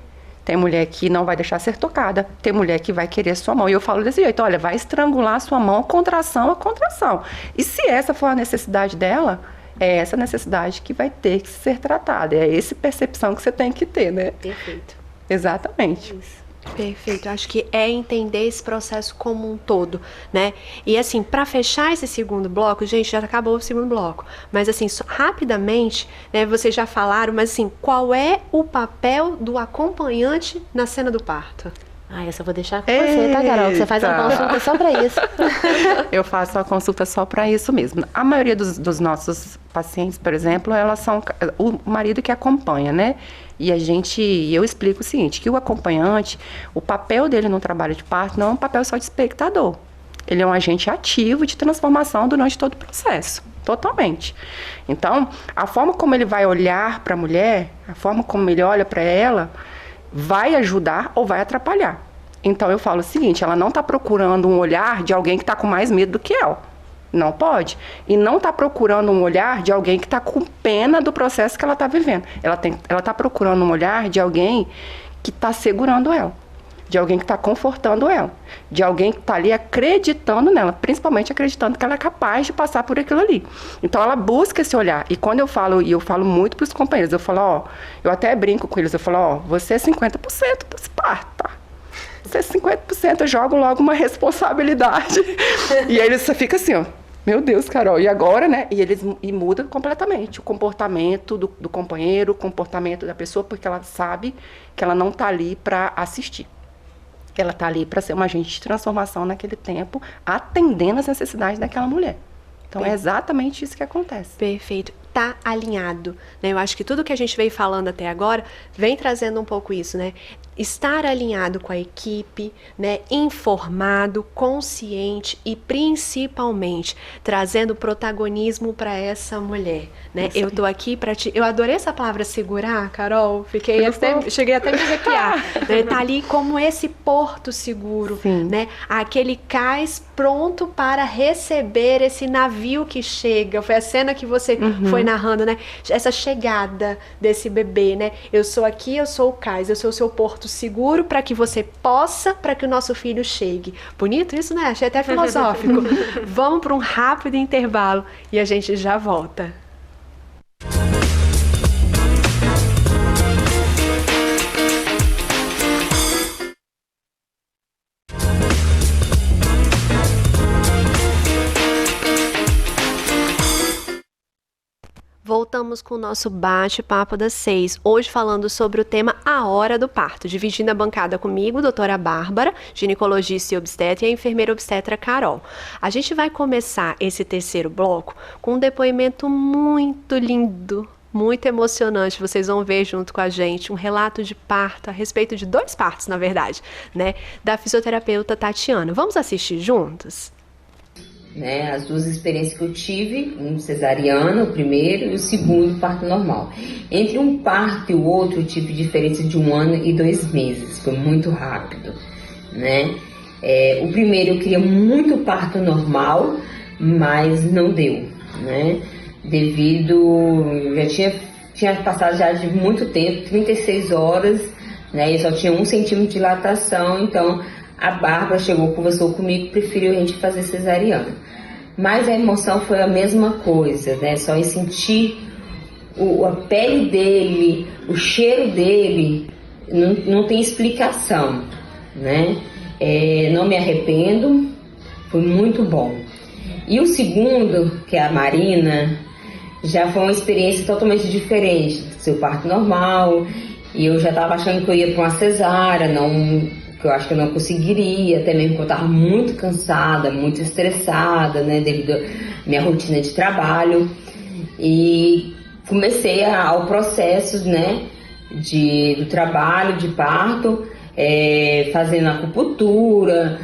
tem mulher que não vai deixar ser tocada, tem mulher que vai querer sua mão. E eu falo desse jeito, olha, vai estrangular sua mão, contração a contração. E se essa for a necessidade dela, é essa necessidade que vai ter que ser tratada. É essa percepção que você tem que ter, né? Perfeito. Exatamente. Isso. Perfeito, acho que é entender esse processo como um todo, né? E assim, para fechar esse segundo bloco, gente, já acabou o segundo bloco, mas assim, rapidamente, né, vocês já falaram, mas assim, qual é o papel do acompanhante na cena do parto? Essa eu vou deixar com você, tá, Carol? Você faz uma consulta só pra isso. Eu faço a consulta só para isso mesmo. A maioria dos nossos pacientes, por exemplo, elas são o marido que acompanha, né? E eu explico o seguinte, que o acompanhante, o papel dele no trabalho de parto não é um papel só de espectador. Ele é um agente ativo de transformação durante todo o processo, totalmente. Então, a forma como ele vai olhar para a mulher, a forma como ele olha para ela, vai ajudar ou vai atrapalhar. Então, eu falo o seguinte, ela não está procurando um olhar de alguém que está com mais medo do que ela. Não pode. E não está procurando um olhar de alguém que está com pena do processo que ela está vivendo. Ela está procurando um olhar de alguém que está segurando ela. De alguém que está confortando ela. De alguém que está ali acreditando nela. Principalmente acreditando que ela é capaz de passar por aquilo ali. Então, ela busca esse olhar. E quando eu falo muito para os companheiros, eu falo, eu até brinco com eles, eu falo, você é 50% desse parto, tá? Você é 50%, eu jogo logo uma responsabilidade. E aí você fica assim, meu Deus, Carol, e agora, né? E muda completamente o comportamento do companheiro, o comportamento da pessoa, porque ela sabe que ela não está ali para assistir. Ela está ali para ser uma agente de transformação naquele tempo, atendendo às necessidades daquela mulher. Então, é exatamente isso que acontece. Perfeito. Tá alinhado, né? Eu acho que tudo que a gente veio falando até agora vem trazendo um pouco isso, né? estar alinhado com a equipe, né, informado, consciente e principalmente trazendo protagonismo para essa mulher, né? Eu tô aqui para te... Eu adorei essa palavra segurar, Carol. Cheguei até a me arrepiar. Né? Tá ali como esse porto seguro, né? Aquele cais pronto para receber esse navio que chega. Foi a cena que você foi narrando, né? Essa chegada desse bebê, né? Eu sou aqui, eu sou o cais, eu sou o seu porto seguro para que você possa, para que o nosso filho chegue. Bonito isso, né? Achei até filosófico. Vamos para um rápido intervalo e a gente já volta. Voltamos com o nosso bate-papo das 6, hoje falando sobre o tema A Hora do Parto, dividindo a bancada comigo, doutora Bárbara, ginecologista e obstetra, e a enfermeira obstetra Carol. A gente vai começar esse terceiro bloco com um depoimento muito lindo, muito emocionante, vocês vão ver junto com a gente, um relato de parto, a respeito de 2 partos, na verdade, né, da fisioterapeuta Tatiana. Vamos assistir juntos? Né, as 2 experiências que eu tive, um cesariana, o primeiro, e o segundo, parto normal. Entre um parto e o outro, eu tive diferença de 1 ano e 2 meses, foi muito rápido, né? O primeiro eu queria muito parto normal, mas não deu, né? Devido, já tinha passado já de muito tempo, 36 horas, né? E só tinha 1 centímetro de dilatação, então a Bárbara chegou, conversou comigo, preferiu a gente fazer cesariana. Mas a emoção foi a mesma coisa, né? Só em sentir a pele dele, o cheiro dele, não tem explicação, né? Não me arrependo, foi muito bom. E o segundo, que é a Marina, já foi uma experiência totalmente diferente do seu parto normal. E eu já estava achando que eu ia para uma cesárea, que eu acho que eu não conseguiria, até mesmo porque eu estava muito cansada, muito estressada, né, devido à minha rotina de trabalho. E comecei ao processo, né, do trabalho de parto, fazendo acupuntura,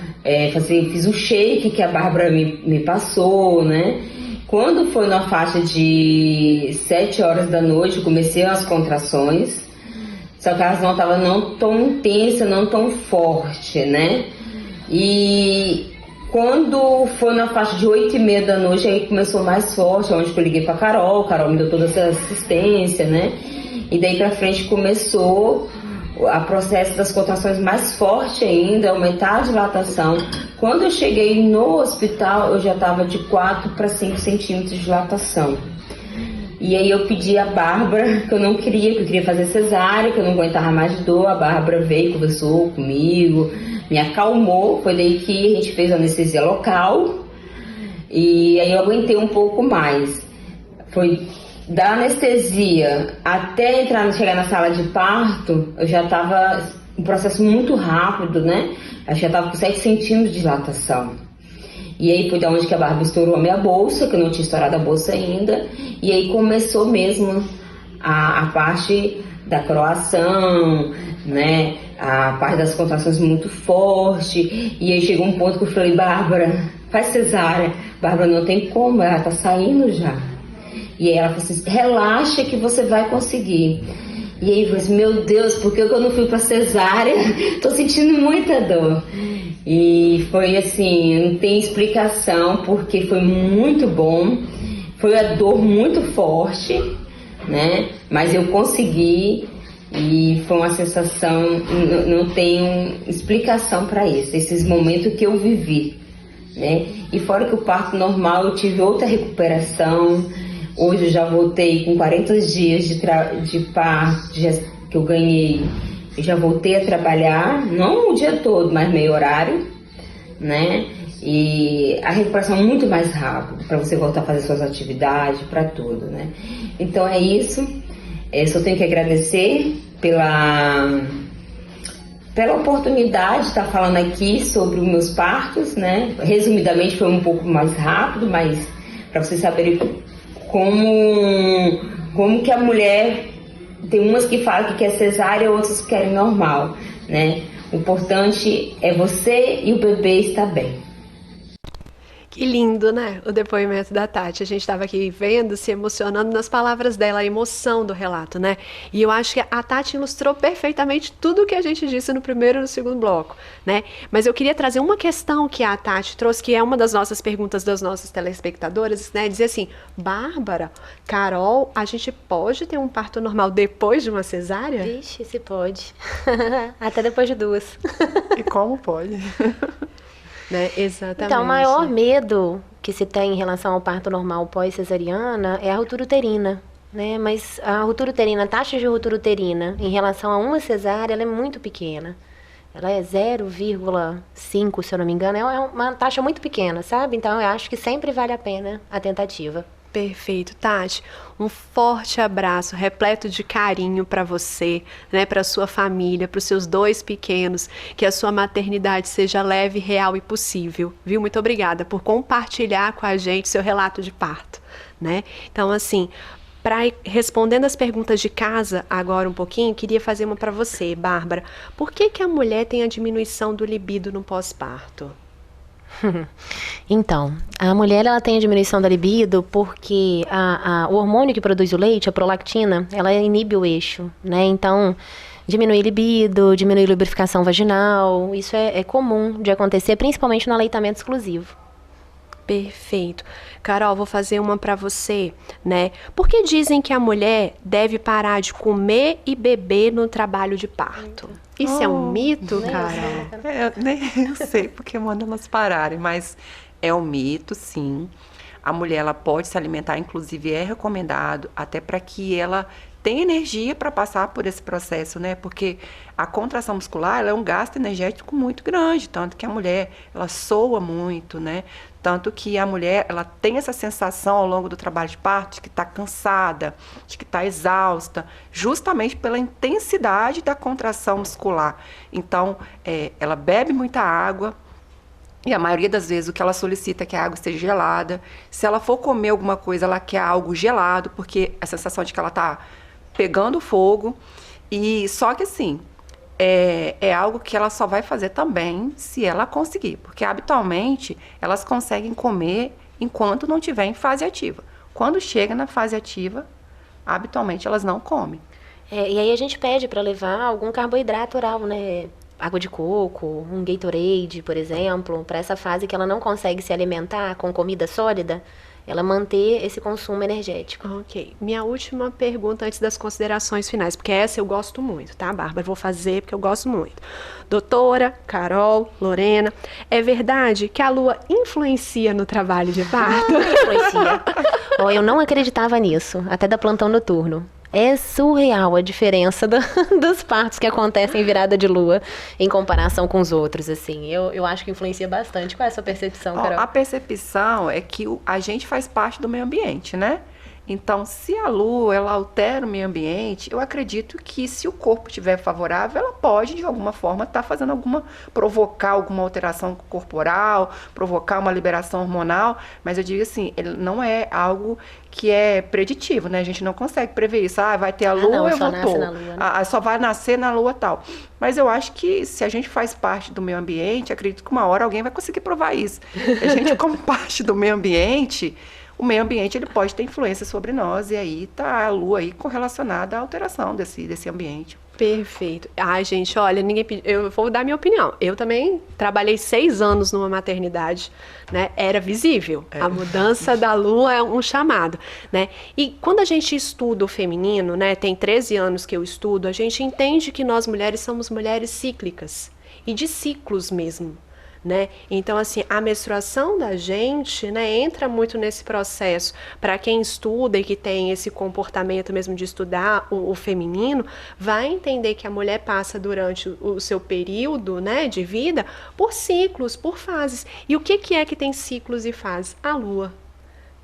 fiz o shake que a Bárbara me passou, né. Quando foi na faixa de 7 horas da noite, eu comecei as contrações. Só que elas não estavam não tão intensa, não tão forte, né? E quando foi na faixa de 8h30 da noite, aí começou mais forte, onde eu liguei pra Carol me deu toda essa assistência, né? E daí pra frente começou a processo das contrações mais forte ainda, aumentar a dilatação. Quando eu cheguei no hospital, eu já estava de 4 para 5 centímetros de dilatação. E aí eu pedi a Bárbara, que eu queria fazer cesárea, que eu não aguentava mais de dor. A Bárbara veio, conversou comigo, me acalmou. Foi daí que a gente fez a anestesia local. E aí eu aguentei um pouco mais. Foi da anestesia até chegar na sala de parto, eu já estava um processo muito rápido, né? Eu já estava com 7 centímetros de dilatação. E aí foi da onde que a Bárbara estourou a minha bolsa, que eu não tinha estourado a bolsa ainda. E aí começou mesmo a parte da coroação, né? A parte das contrações muito forte. E aí chegou um ponto que eu falei, Bárbara, faz cesárea. Bárbara, não tem como, ela tá saindo já. E aí ela falou assim, relaxa que você vai conseguir. E aí eu falei assim, meu Deus, por que eu não fui pra cesárea? Tô sentindo muita dor. E foi assim, não tem explicação, porque foi muito bom. Foi a dor muito forte, né? Mas eu consegui e foi uma sensação, não tenho explicação para isso, esses momentos que eu vivi, né? E fora que o parto normal, eu tive outra recuperação. Hoje eu já voltei com 40 dias de parto que eu ganhei. Eu já voltei a trabalhar, não o dia todo, mas meio horário, né? E a recuperação é muito mais rápida para você voltar a fazer suas atividades, para tudo, né? Então é isso. Só tenho que agradecer pela oportunidade de estar falando aqui sobre os meus partos, né? Resumidamente foi um pouco mais rápido, mas para vocês saberem como que a mulher tem umas que falam que quer cesárea, outras que querem normal, né? O importante é você e o bebê estar bem. Que lindo, né? O depoimento da Tati. A gente estava aqui vendo, se emocionando nas palavras dela, a emoção do relato, né? E eu acho que a Tati ilustrou perfeitamente tudo o que a gente disse no primeiro e no segundo bloco, né? Mas eu queria trazer uma questão que a Tati trouxe, que é uma das nossas perguntas das nossas telespectadoras, né? Dizer assim, Bárbara, Carol, a gente pode ter um parto normal depois de uma cesárea? Vixe, se pode. Até depois de 2. E como pode? Né? Exatamente. Então, o maior medo que se tem em relação ao parto normal pós-cesariana é a ruptura uterina, né? Mas a ruptura uterina, a taxa de ruptura uterina em relação a uma cesárea, ela é muito pequena. Ela é 0,5, se eu não me engano. É uma taxa muito pequena, sabe? Então, eu acho que sempre vale a pena a tentativa. Perfeito, Tati. Um forte abraço, repleto de carinho para você, né, para sua família, para os seus 2 pequenos, que a sua maternidade seja leve, real e possível, viu? Muito obrigada por compartilhar com a gente seu relato de parto, né? Então, assim, respondendo as perguntas de casa agora um pouquinho, queria fazer uma para você, Bárbara. Por que a mulher tem a diminuição do libido no pós-parto? Então, a mulher ela tem a diminuição da libido porque o hormônio que produz o leite, a prolactina, ela inibe o eixo, né? Então, diminui a libido, diminui a lubrificação vaginal, isso é comum de acontecer, principalmente no aleitamento exclusivo. Perfeito. Carol, vou fazer uma para você, né? Por que dizem que a mulher deve parar de comer e beber no trabalho de parto? Isso é um mito, Carol? Nem sei porque mandam elas pararem, mas é um mito, sim. A mulher ela pode se alimentar, inclusive é recomendado, até para que ela tenha energia para passar por esse processo, né? Porque a contração muscular ela é um gasto energético muito grande, tanto que a mulher ela soa muito, né? Tanto que a mulher ela tem essa sensação ao longo do trabalho de parto de que está cansada, de que está exausta, justamente pela intensidade da contração muscular. Então, ela bebe muita água. E a maioria das vezes o que ela solicita é que a água esteja gelada. Se ela for comer alguma coisa, ela quer algo gelado, porque a sensação de que ela está pegando fogo. E só que assim, é algo que ela só vai fazer também se ela conseguir. Porque habitualmente elas conseguem comer enquanto não estiver em fase ativa. Quando chega na fase ativa, habitualmente elas não comem. E aí a gente pede para levar algum carboidrato oral, né? Água de coco, um Gatorade, por exemplo, para essa fase que ela não consegue se alimentar com comida sólida, ela manter esse consumo energético. Ok. Minha última pergunta antes das considerações finais, porque essa eu gosto muito, tá, Bárbara? Vou fazer porque eu gosto muito. Doutora, Carol, Lorena, é verdade que a lua influencia no trabalho de parto? Influencia. Eu não acreditava nisso, até da plantão noturno. É surreal a diferença dos partos que acontecem em virada de lua em comparação com os outros, assim. Eu acho que influencia bastante. Qual é a sua percepção, Carol? A percepção é que a gente faz parte do meio ambiente, né? Então, se a lua ela altera o meio ambiente, eu acredito que se o corpo estiver favorável, ela pode, de alguma forma, estar fazendo provocar alguma alteração corporal, provocar uma liberação hormonal, mas eu digo assim, ele não é algo que é preditivo, né? A gente não consegue prever isso. Vai ter a lua, não, eu só vou nasce na lua, né? Só vai nascer na lua tal. Mas eu acho que se a gente faz parte do meio ambiente, acredito que uma hora alguém vai conseguir provar isso. A gente, como parte do meio ambiente, o meio ambiente ele pode ter influência sobre nós, e aí tá a lua aí correlacionada à alteração desse ambiente. Perfeito. Ai, gente, olha, eu vou dar minha opinião. Eu também trabalhei 6 anos numa maternidade, né? Era visível. A mudança da lua é um chamado, né? E quando a gente estuda o feminino, né? Tem 13 anos que eu estudo, a gente entende que nós mulheres somos mulheres cíclicas e de ciclos mesmo. Né? Então, assim, a menstruação da gente, né, entra muito nesse processo. Para quem estuda e que tem esse comportamento mesmo de estudar o feminino, vai entender que a mulher passa durante o seu período, né, de vida por ciclos, por fases. E o que é que tem ciclos e fases? A lua.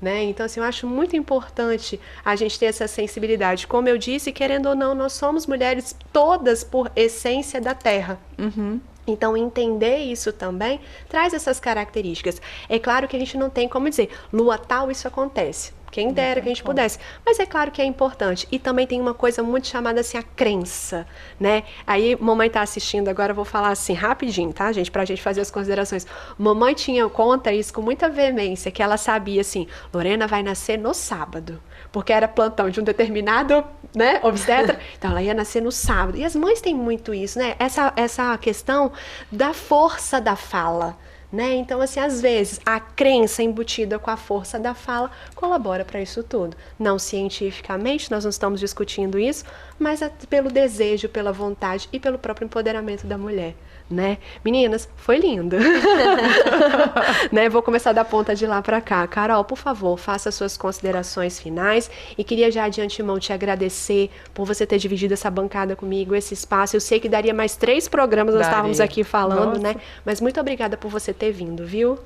Né? Então, assim, eu acho muito importante a gente ter essa sensibilidade. Como eu disse, querendo ou não, nós somos mulheres todas por essência da terra. Uhum. Então, entender isso também traz essas características. É claro que a gente não tem como dizer, lua tal, isso acontece. Quem dera que a gente pudesse. Mas é claro que é importante. E também tem uma coisa muito chamada assim, a crença, né? Aí, mamãe tá assistindo agora, eu vou falar assim, rapidinho, tá, gente? Pra gente fazer as considerações. Mamãe conta isso com muita veemência, que ela sabia assim, Lorena vai nascer no sábado. Porque era plantão de um determinado, né, obstetra. Então, ela ia nascer no sábado. E as mães têm muito isso, né? Essa questão da força da fala. Né? Então, assim, às vezes, a crença embutida com a força da fala colabora para isso tudo. Não cientificamente, nós não estamos discutindo isso, mas pelo desejo, pela vontade e pelo próprio empoderamento da mulher. Né? Meninas, foi lindo. Né? Vou começar da ponta de lá para cá. Carol, por favor, faça suas considerações finais e queria já de antemão te agradecer por você ter dividido essa bancada comigo, esse espaço. Eu sei que daria mais 3 programas, nós estávamos aqui falando, né? Mas muito obrigada por você ter vindo, viu?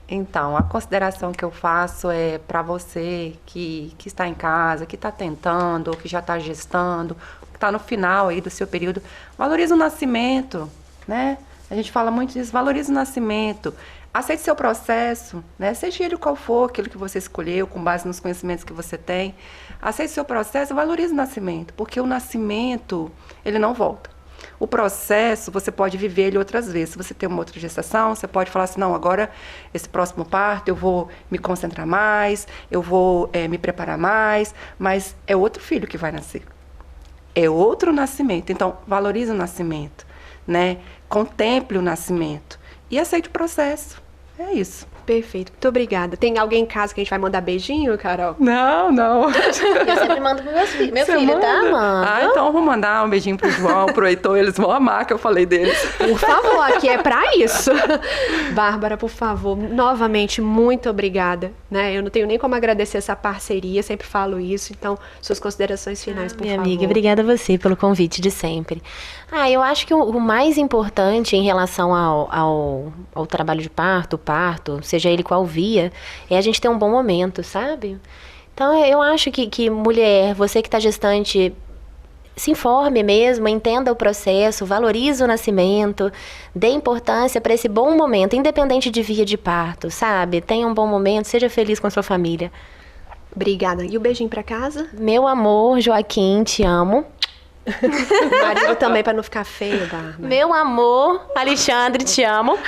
Então, a consideração que eu faço é para você que está em casa, que está tentando, ou que já está gestando, que está no final aí do seu período, valorize o nascimento. Né? A gente fala muito disso, valorize o nascimento, aceite seu processo, né? Seja ele qual for, aquilo que você escolheu, com base nos conhecimentos que você tem, aceite seu processo, valorize o nascimento, porque o nascimento, ele não volta. O processo, você pode viver ele outras vezes. Se você tem uma outra gestação, você pode falar assim, não, agora, esse próximo parto, eu vou me concentrar mais, eu vou me preparar mais, mas é outro filho que vai nascer. É outro nascimento, então valorize o nascimento. Né? Contemple o nascimento e aceite o processo. É isso. Perfeito, muito obrigada. Tem alguém em casa que a gente vai mandar beijinho, Carol? Não. Eu sempre mando pro meu filho, tá, mano? Ah, então eu vou mandar um beijinho pro João, pro Heitor, eles vão amar que eu falei deles. Por favor, aqui é pra isso. Bárbara, por favor, novamente, muito obrigada. Né? Eu não tenho nem como agradecer essa parceria, sempre falo isso, então, suas considerações finais, por minha favor. Minha amiga, obrigada a você pelo convite de sempre. Eu acho que o mais importante em relação ao trabalho de parto, seja ele qual via, é a gente ter um bom momento, sabe? Então, eu acho que mulher, você que está gestante, se informe mesmo, entenda o processo, valorize o nascimento, dê importância para esse bom momento, independente de via de parto, sabe? Tenha um bom momento, seja feliz com a sua família. Obrigada. E o beijinho para casa? Meu amor, Joaquim, te amo. Marido também, para não ficar feio, Bárbara. Meu amor, Alexandre, te amo.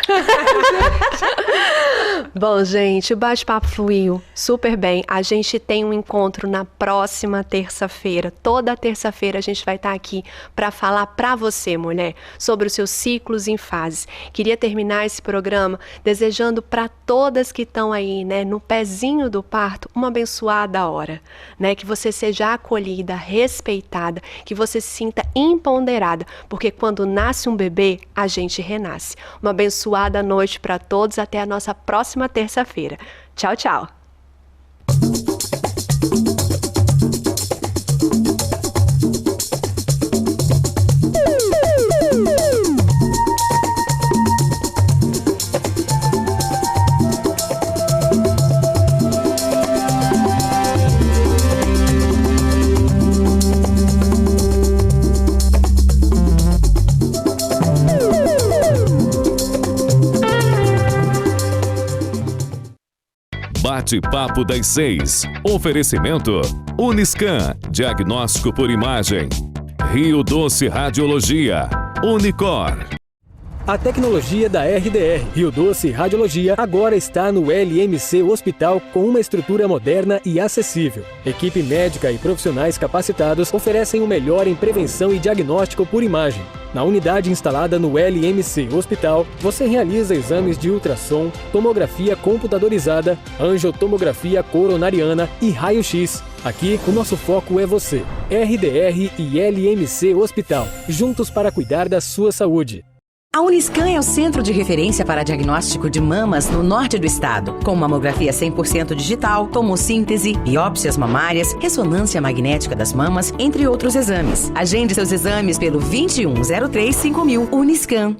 Bom, gente, o bate-papo fluiu super bem. A gente tem um encontro na próxima terça-feira. Toda terça-feira a gente vai estar aqui para falar para você, mulher, sobre os seus ciclos em fases. Queria terminar esse programa desejando para todas que estão aí, né, no pezinho do parto, uma abençoada hora, né? Que você seja acolhida, respeitada, que você se sinta empoderada, porque quando nasce um bebê, a gente renasce. Uma abençoada noite para todos, até a nossa próxima terça-feira. Tchau, tchau. Bate-papo das 6. Oferecimento Uniscan, diagnóstico por imagem. Rio Doce Radiologia. Unicor. A tecnologia da RDR, Rio Doce Radiologia, agora está no LMC Hospital com uma estrutura moderna e acessível. Equipe médica e profissionais capacitados oferecem o melhor em prevenção e diagnóstico por imagem. Na unidade instalada no LMC Hospital, você realiza exames de ultrassom, tomografia computadorizada, angiotomografia coronariana e raio-x. Aqui, o nosso foco é você. RDR e LMC Hospital, juntos para cuidar da sua saúde. A Uniscan é o centro de referência para diagnóstico de mamas no norte do estado, com mamografia 100% digital, tomossíntese, biópsias mamárias, ressonância magnética das mamas, entre outros exames. Agende seus exames pelo 2103-5000 Uniscan.